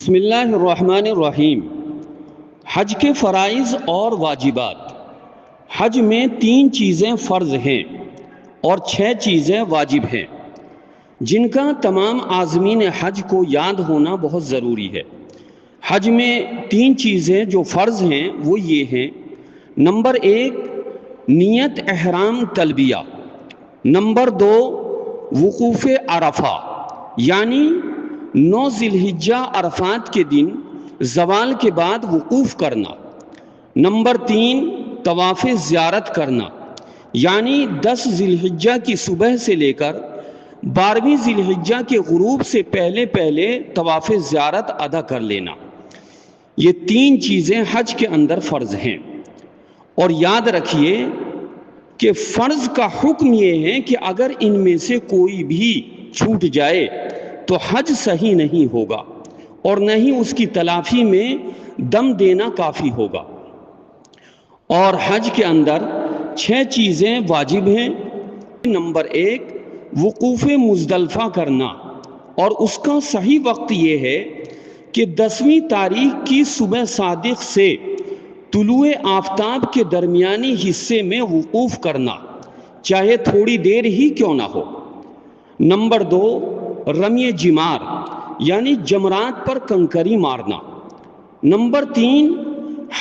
بسم اللہ الرحمن الرحیم۔ حج کے فرائض اور واجبات۔ حج میں 3 چیزیں فرض ہیں اور 6 چیزیں واجب ہیں، جن کا تمام عازمین حج کو یاد ہونا بہت ضروری ہے۔ حج میں 3 چیزیں جو فرض ہیں وہ یہ ہیں: نمبر 1 نیت احرام تلبیہ، نمبر 2 وقوف عرفہ یعنی 9 ذی الحجہ عرفات کے دن زوال کے بعد وقوف کرنا، نمبر 3 طواف زیارت کرنا یعنی 10 ذی الحجہ کی صبح سے لے کر 12ویں ذی الحجہ کے غروب سے پہلے طواف زیارت ادا کر لینا۔ یہ 3 چیزیں حج کے اندر فرض ہیں، اور یاد رکھیے کہ فرض کا حکم یہ ہے کہ اگر ان میں سے کوئی بھی چھوٹ جائے تو حج صحیح نہیں ہوگا، اور نہ ہی اس کی تلافی میں دم دینا کافی ہوگا۔ اور حج کے اندر 6 چیزیں واجب ہیں۔ نمبر 1 وقوف مزدلفہ کرنا، اور اس کا صحیح وقت یہ ہے کہ 10ویں تاریخ کی صبح صادق سے طلوع آفتاب کے درمیانی حصے میں وقوف کرنا، چاہے تھوڑی دیر ہی کیوں نہ ہو۔ نمبر 2 رمی جمار یعنی جمرات پر کنکری مارنا۔ نمبر 3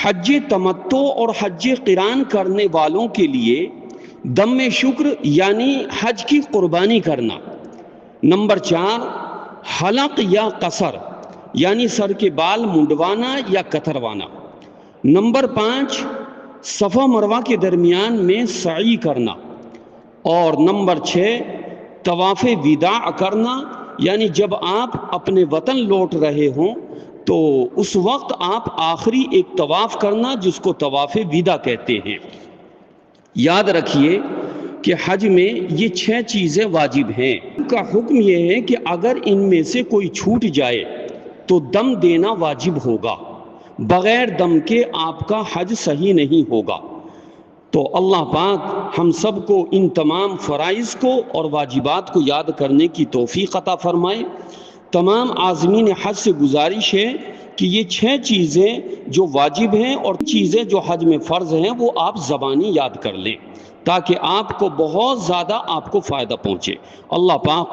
حج تمتع اور حج قران کرنے والوں کے لیے دم شکر یعنی حج کی قربانی کرنا۔ نمبر 4 حلق یا قصر یعنی سر کے بال منڈوانا یا کتروانا۔ نمبر 5 صفا مروہ کے درمیان میں سعی کرنا۔ اور نمبر 6 طواف وداع کرنا، یعنی جب آپ اپنے وطن لوٹ رہے ہوں تو اس وقت آپ آخری ایک طواف کرنا، جس کو طواف وداع کہتے ہیں۔ یاد رکھیے کہ حج میں یہ 6 چیزیں واجب ہیں۔ ان کا حکم یہ ہے کہ اگر ان میں سے کوئی چھوٹ جائے تو دم دینا واجب ہوگا، بغیر دم کے آپ کا حج صحیح نہیں ہوگا۔ تو اللہ پاک ہم سب کو ان تمام فرائض کو اور واجبات کو یاد کرنے کی توفیق عطا فرمائے۔ تمام عازمین حج سے گزارش ہے کہ یہ 6 چیزیں جو واجب ہیں اور چیزیں جو حج میں فرض ہیں وہ آپ زبانی یاد کر لیں، تاکہ آپ کو بہت زیادہ فائدہ پہنچے۔ اللہ پاک